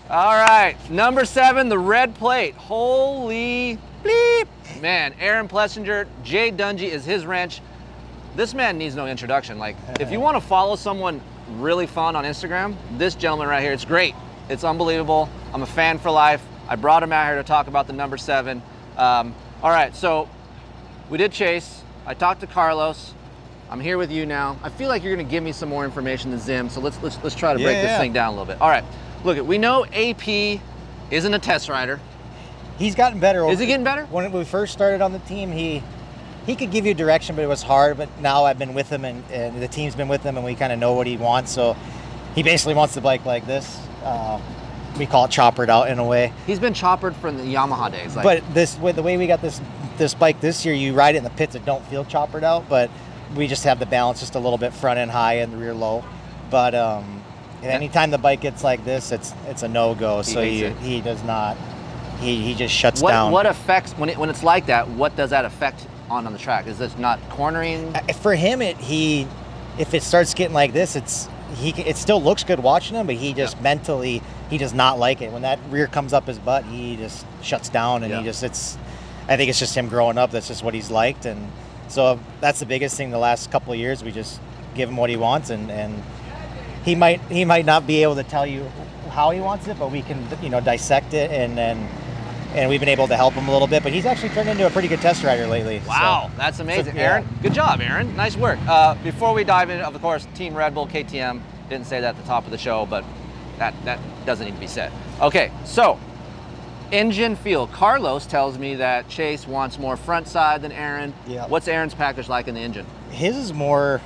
All right, number 7, the red plate. Holy bleep. Man, Aaron Plessinger, Jay Dungy is his wrench. This man needs no introduction. Like, if you want to follow someone really fun on Instagram, this gentleman right here, it's great. It's unbelievable. I'm a fan for life. I brought him out here to talk about the number 7. All right, so we did chase. I talked to Carlos. I'm here with you now. I feel like you're gonna give me some more information than Zim, so let's try to break this thing down a little bit. All right, look, we know AP isn't a test rider. He's gotten better. Is he getting better? When we first started on the team, he could give you direction, but it was hard. But now I've been with him, and the team's been with him, and we kind of know what he wants. So he basically wants the bike like this. We call it choppered out in a way. He's been choppered from the Yamaha days. Like, but with the way we got this bike this year, you ride it in the pits, it don't feel choppered out, but we just have the balance just a little bit front end high and rear low. But anytime the bike gets like this, it's a no-go. So he does not. He just shuts down. What affects when it's like that? What does that affect on the track? Is this not cornering? For him, if it starts getting like this, it still looks good watching him, but he just mentally he does not like it. When that rear comes up his butt, he just shuts down, and I think it's just him growing up. That's just what he's liked, and so that's the biggest thing the last couple of years. We just give him what he wants, and he might not be able to tell you how he wants it, but we can dissect it, and we've been able to help him a little bit. But he's actually turned into a pretty good test rider lately. Wow, that's amazing. Aaron, good job, Aaron. Nice work. Before we dive in, of course, Team Red Bull, KTM, didn't say that at the top of the show, but that doesn't need to be said. Okay, so engine feel. Carlos tells me that Chase wants more front side than Aaron. Yeah. What's Aaron's package like in the engine? His is more,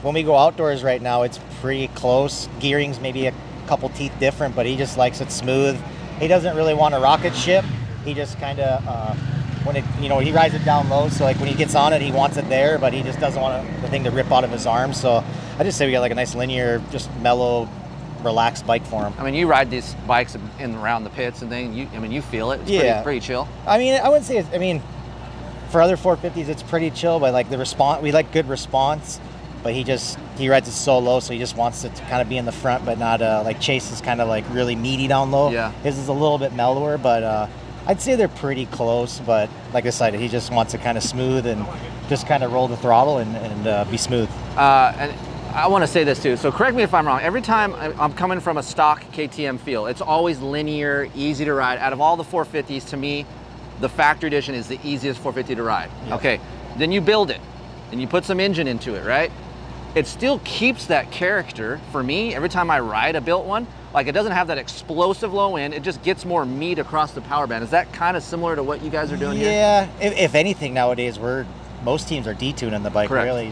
when we go outdoors right now, it's pretty close. Gearing's maybe a couple teeth different, but he just likes it smooth. He doesn't really want a rocket ship. He just kind of, he rides it down low, so like when he gets on it, he wants it there, but he just doesn't want the thing to rip out of his arms. So I just say we got like a nice linear, just mellow, relaxed bike for him. I mean, you ride these bikes in around the pits and things. You feel it. It's pretty chill. I mean, I wouldn't say for other 450s, it's pretty chill, but like the response, we like good response. But he rides it so low, so he just wants it to kind of be in the front, but not like Chase is kind of like really meaty down low. Yeah. His is a little bit mellower, but I'd say they're pretty close. But like I said, he just wants it kind of smooth and just kind of roll the throttle and be smooth. And I want to say this too, so correct me if I'm wrong. Every time I'm coming from a stock KTM feel, it's always linear, easy to ride. Out of all the 450s, to me, the factory edition is the easiest 450 to ride. Yeah. Okay, then you build it, and you put some engine into it, right? It still keeps that character for me. Every time I ride a built one, like it doesn't have that explosive low end, it just gets more meat across the power band. Is that kind of similar to what you guys are doing here? Yeah, if anything nowadays, most teams are detuning the bike. Correct. Really.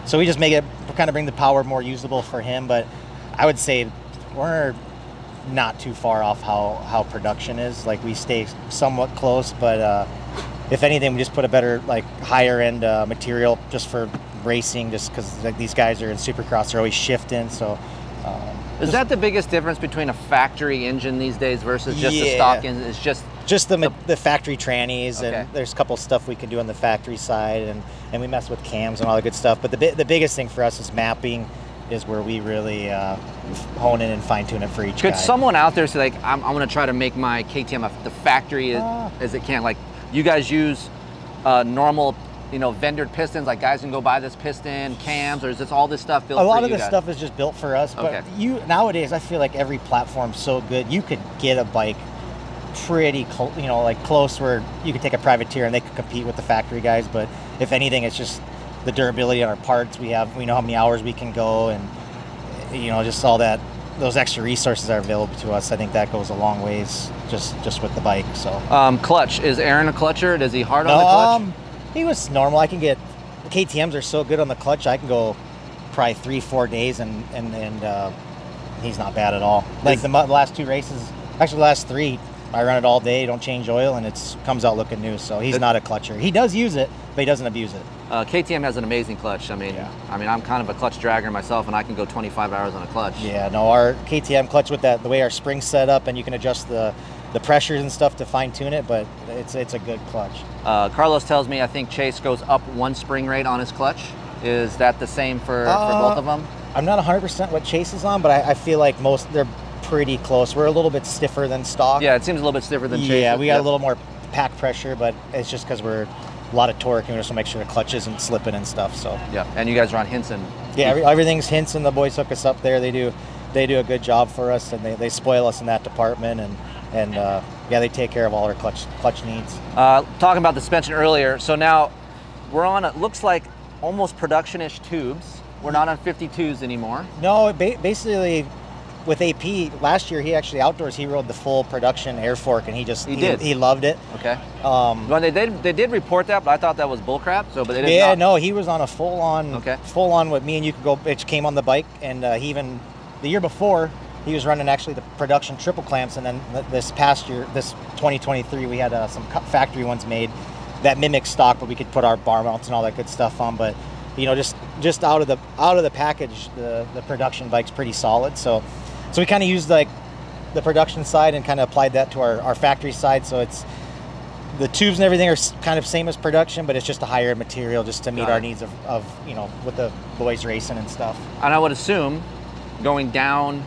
So we just make it, kind of bring the power more usable for him, but I would say we're not too far off how production is. Like we stay somewhat close, but if anything, we just put a better, like higher end material just for racing, just because like these guys are in Supercross, they're always shifting. So is that the biggest difference between a factory engine these days versus just a stock engine? It's just the factory trannies, and there's a couple stuff we can do on the factory side, and we mess with cams and all the good stuff. But the biggest thing for us is mapping, is where we really hone in and fine tune it for each guy. Could someone out there say, like, I'm going to try to make my KTM the factory as it can? Like, you guys use normal, vendored pistons, like guys can go buy this piston, cams, or is this all this stuff built for you guys? A lot of this stuff is just built for us, but nowadays I feel like every platform's so good, you could get a bike pretty close where you could take a privateer and they could compete with the factory guys. But if anything, it's just the durability on our parts. We know how many hours we can go, and just all that, those extra resources are available to us. I think that goes a long ways just with the bike. So clutch, is Aaron a clutcher? Does he hard on the clutch? He was normal. I can get, the KTMs are so good on the clutch, I can go probably 3-4 days and he's not bad at all. Like the last 2 races, actually the last 3, I run it all day, don't change oil, and it comes out looking new. So he's not a clutcher. He does use it, but he doesn't abuse it. KTM has an amazing clutch. I mean, I'm kind of a clutch dragger myself, and I can go 25 hours on a clutch. Yeah, no, our KTM clutch with the way our spring's set up, and you can adjust the pressures and stuff to fine tune it, but it's a good clutch. Carlos tells me I think Chase goes up 1 spring rate on his clutch. Is that the same for both of them? I'm not 100% what Chase is on, but I feel like pretty close. We're a little bit stiffer than stock. Yeah, it seems a little bit stiffer than Chase. Yeah, we got a little more pack pressure, but it's just because we're a lot of torque and we just want to make sure the clutch isn't slipping and stuff. So yeah, and you guys are on Hinson. Yeah, everything's Hinson. The boys hook us up there. They do a good job for us, and they spoil us in that department. And yeah, they take care of all our clutch needs. Talking about the suspension earlier, so now we're on, it looks like almost production-ish tubes. We're not on 52s anymore. No, basically with AP last year, he rode the full production air fork, and he loved it. Okay. Well, they did report that, but I thought that was bullcrap. So, but they did not. No, he was on a full on what me and you could go. It came on the bike, and he even the year before he was running actually the production triple clamps, and then this past year, this 2023, we had some factory ones made that mimic stock, but we could put our bar mounts and all that good stuff on. But you know, just out of the package, the production bike's pretty solid. So we kind of used like the production side and kind of applied that to our factory side. So it's the tubes and everything are kind of same as production, but it's just a higher material just to meet our needs of you know, with the boys racing and stuff. And I would assume going down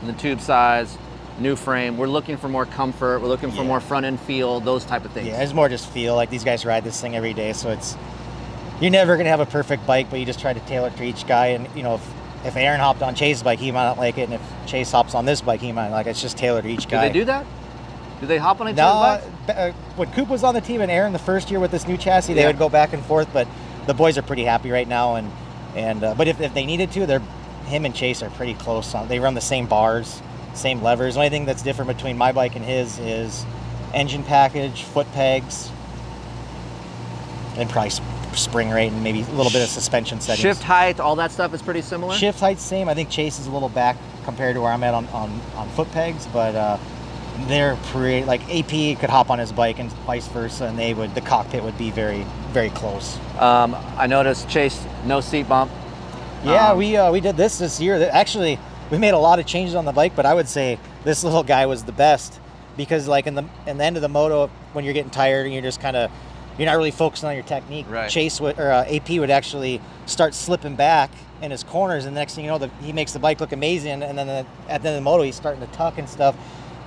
in the tube size, new frame, we're looking for more comfort, we're looking for more front end feel, those type of things. Yeah, it's more just feel. Like these guys ride this thing every day, so you're never gonna have a perfect bike, but you just try to tailor it to each guy. And you know, if Aaron hopped on Chase's bike, he might not like it, and if Chase hops on this bike, he might like it. It's just tailored to each guy. Do they do that? Do they hop on each other's bikes? When Coop was on the team and Aaron the first year with this new chassis, they would go back and forth, but the boys are pretty happy right now. And but if they needed to, him and Chase are pretty close. They run the same bars, same levers. The only thing that's different between my bike and his is engine package, foot pegs, and probably spring rate and maybe a little bit of suspension settings. Shift height, all that stuff is pretty similar? Shift height's same. I think Chase is a little back compared to where I'm at on foot pegs, but they're pretty, like AP could hop on his bike and vice versa, and the cockpit would be very, very close. I noticed Chase, no seat bump. Yeah, we did this year. Actually, we made a lot of changes on the bike, but I would say this little guy was the best because like in the end of the moto, when you're getting tired and you're not really focusing on your technique. Right. Chase AP would actually start slipping back in his corners, and the next thing you know, he makes the bike look amazing. And then at the end of the moto, he's starting to tuck and stuff.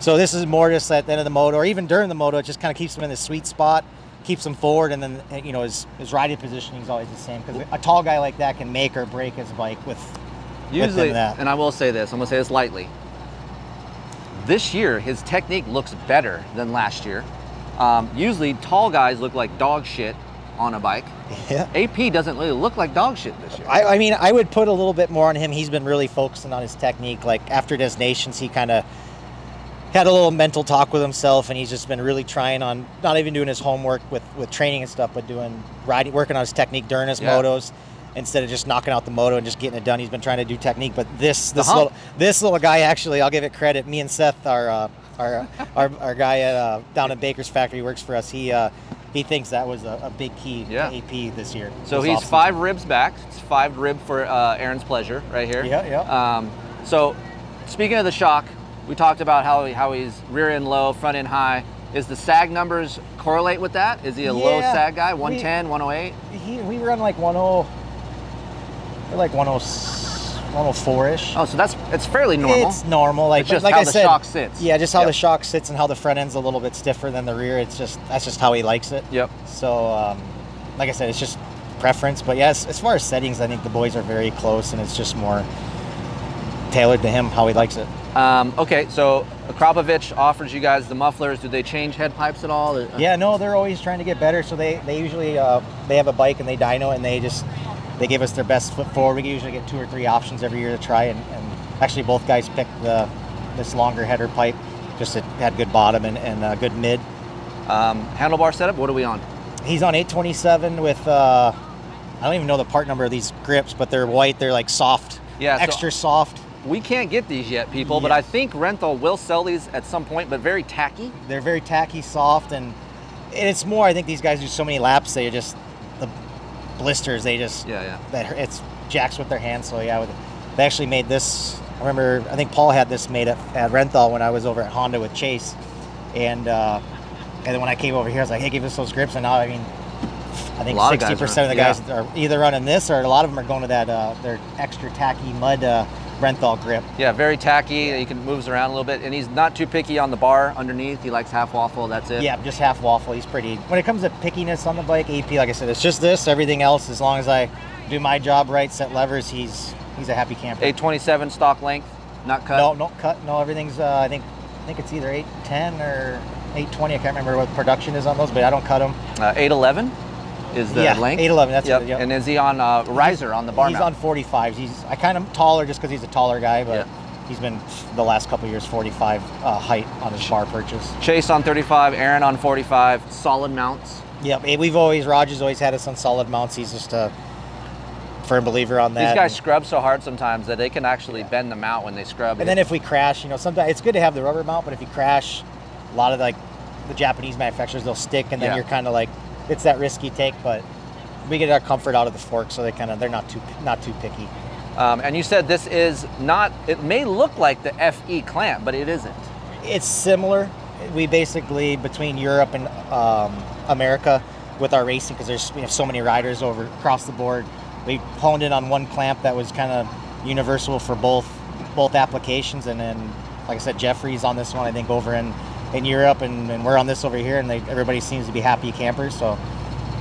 So this is more just at the end of the moto, or even during the moto, it just kind of keeps him in the sweet spot, keeps him forward, and then you know his riding positioning is always the same because a tall guy like that can make or break his bike with usually that. And I will say this, I'm gonna say this lightly. This year, his technique looks better than last year. Usually, tall guys look like dog shit on a bike. Yeah. AP doesn't really look like dog shit this year. I mean, I would put a little bit more on him. He's been really focusing on his technique. Like after Destinations, he kind of had a little mental talk with himself, and he's just been really trying on not even doing his homework with training and stuff, but working on his technique during his motos instead of just knocking out the moto and just getting it done. He's been trying to do technique, but this little guy, actually, I'll give it credit. Me and Seth, our guy down at Baker's factory, works for us. He thinks that was a big key to AP this year. So he's 5 ribs back. It's 5 rib for Aaron's pleasure right here. Yeah. So speaking of the shock, we talked about how he's rear end low, front end high. Is the sag numbers correlate with that? Is he a low sag guy? 110, 108? We run like 104-ish. Oh, so it's fairly normal. It's normal. Like, it's just like how I the said, shock sits. Yeah, just how the shock sits and how the front end's a little bit stiffer than the rear. That's just how he likes it. Yep. So, like I said, it's just preference. But yes, as far as settings, I think the boys are very close, and it's just more tailored to him how he likes it. Okay, so Akrapovic offers you guys the mufflers. Do they change head pipes at all? Yeah, no, they're always trying to get better. So they usually they have a bike and they dyno, and they give us their best foot forward. We usually get 2 or 3 options every year to try, and actually both guys picked this longer header pipe. Just it had good bottom and good mid. Handlebar setup, what are we on? He's on 827 with I don't even know the part number of these grips, but they're white. They're like soft, extra soft. We can't get these yet, people, but I think Renthal will sell these at some point, but very tacky. They're very tacky, soft, and it's more, I think these guys do so many laps, they just, the blisters, they just, it's jacks with their hands. So yeah, they actually made this, I think Paul had this made at Renthal when I was over at Honda with Chase. And then when I came over here, I was like, hey, give us those grips. And now, I think 60% of the guys are either running this, or a lot of them are going to that their extra tacky mud Renthal grip. Yeah, very tacky. He can moves around a little bit, and he's not too picky on the bar underneath. He likes half waffle. That's it. Yeah, just half waffle. He's pretty. When it comes to pickiness on the bike, AP, like I said, it's just this. Everything else, as long as I do my job right, set levers, he's a happy camper. 827 stock length, not cut. No cut. No, everything's. I think it's either 810 or 820. I can't remember what production is on those, but I don't cut them. 811 is the length. 811. That's yep. it. Yep. And is he on riser on the bar He's mount? on 45s. I kind of taller just because he's a taller guy, but he's been the last couple of years 45 height on his bar purchase. Chase on 35, Aaron on 45, solid mounts. Yep. Roger's always had us on solid mounts. He's just a firm believer on that. These guys scrub so hard sometimes that they can actually bend them out when they scrub. And then if we crash, sometimes it's good to have the rubber mount, but if you crash, a lot of the Japanese manufacturers, they'll stick, and then you're kind of like, it's that risky take, but we get our comfort out of the fork, so they're not too picky. And you said this is not, it may look like the FE clamp, but it isn't. It's similar. We basically, between Europe and America, with our racing, because we have so many riders across the board, we honed in on one clamp that was kind of universal for both applications. And then, like I said, Jeffrey's on this one, I think, over in Europe, and we're on this over here, and everybody seems to be happy campers. So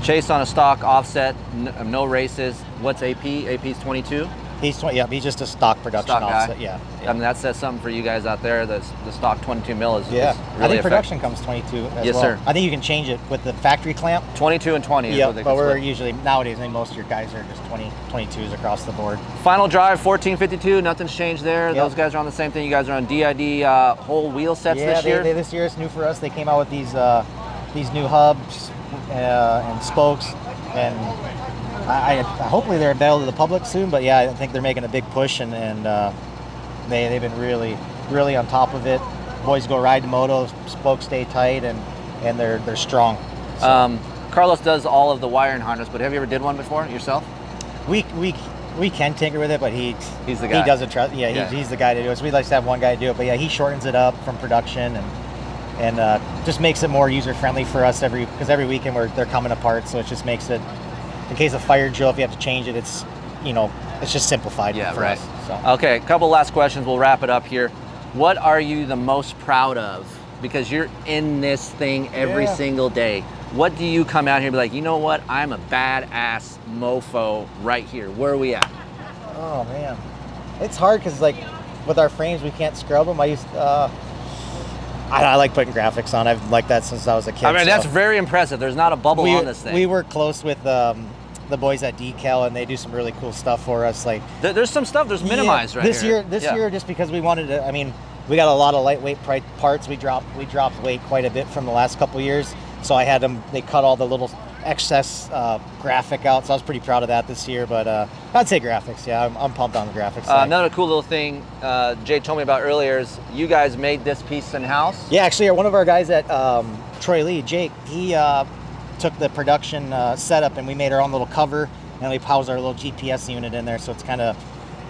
Chase on a stock offset, no races. What's AP? AP's 22? He's 20, yeah, he's just a stock production offset. Yeah. I mean, that says something for you guys out there. The stock 22 mil is, yeah. is really I think production comes 22 as yes, well. sir. I think you can change it with the factory clamp. 22 and 20. Yeah, but we're usually, nowadays, I think most of your guys are just 22s across the board. Final drive, 1452, nothing's changed there. Yep. Those guys are on the same thing. You guys are on DID whole wheel sets this year? Yeah, this year is new for us. They came out with these new hubs and spokes, and hopefully they're available to the public soon. But yeah, I think they're making a big push, and they've been really on top of it. Boys go ride the moto, spokes stay tight, and they're strong. So. Carlos does all of the wiring harness, but have you ever did one before yourself? We can tinker with it, but he's the guy. He doesn't trust. Yeah, he's the guy to do it. So we'd like to have one guy do it, but yeah, he shortens it up from production and just makes it more user friendly for us because every weekend they're coming apart, so it just makes it, in case of fire drill, if you have to change it, it's just simplified for us. So. Okay, a couple last questions. We'll wrap it up here. What are you the most proud of? Because you're in this thing every single day. What do you come out here and be like, you know what? I'm a badass mofo right here. Where are we at? Oh man, it's hard because with our frames we can't scrub them. I like putting graphics on. I've liked that since I was a kid. I mean, that's very impressive. There's not a bubble on this thing. We work close with the boys at Decal, and they do some really cool stuff for us. There's some stuff that's minimized right here. This year, just because we wanted to. I mean, we got a lot of lightweight parts. We dropped weight quite a bit from the last couple of years. So I had them. They cut all the little excess graphic out. So I was pretty proud of that this year. But I'd say graphics. Yeah, I'm pumped on the graphics. Another cool little thing Jay told me about earlier is you guys made this piece in house. Yeah, actually, one of our guys at Troy Lee, Jake, he took the production setup, and we made our own little cover, and we housed our little GPS unit in there, so it's kind of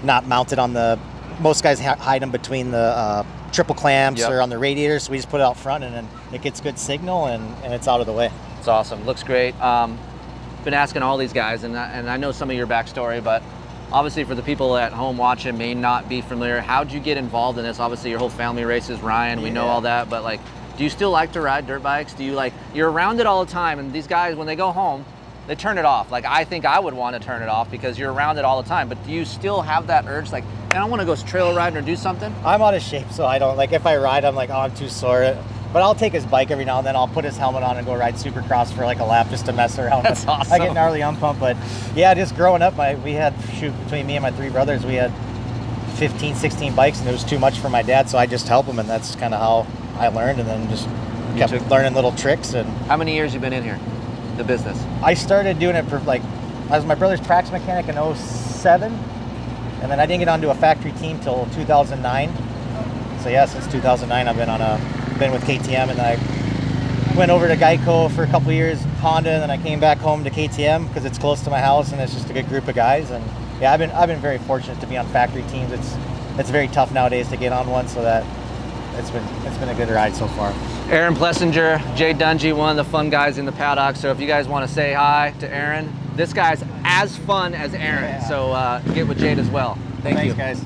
not mounted on the. Most guys hide them between the triple clamps or on the radiator, so we just put it out front, and then it gets good signal, and it's out of the way. It's awesome. Looks great. Been asking all these guys, and I know some of your backstory, but obviously for the people at home watching may not be familiar. How'd you get involved in this? Obviously your whole family races, Ryan, we know all that, but do you still like to ride dirt bikes? Do you you're around it all the time, and these guys, when they go home, they turn it off. I think I would want to turn it off because you're around it all the time, but do you still have that urge, man, I want to go trail riding or do something? I'm out of shape, so I don't, if I ride, I'm oh, I'm too sore. But I'll take his bike every now and then. I'll put his helmet on and go ride Supercross for a lap just to mess around. That's awesome. I get gnarly on pump, but yeah, just growing up, we had, between me and my three brothers, we had 15, 16 bikes, and it was too much for my dad, so I just help him, and that's kind of how I learned, and then just kept learning little tricks. And how many years you been in here, the business? I started doing it for I was my brother's practice mechanic in 07, and then I didn't get onto a factory team till 2009. So yeah, since 2009 I've been with KTM, and I went over to Geico for a couple of years, Honda, and then I came back home to KTM because it's close to my house and it's just a good group of guys. And yeah, I've been very fortunate to be on factory teams. It's very tough nowadays to get on one, so that it's been a good ride so far. Aaron Plessinger, Jay Dungey, one of the fun guys in the paddock. So if you guys want to say hi to Aaron, this guy's as fun as Aaron. Yeah. So get with Jade as well. Thanks, guys.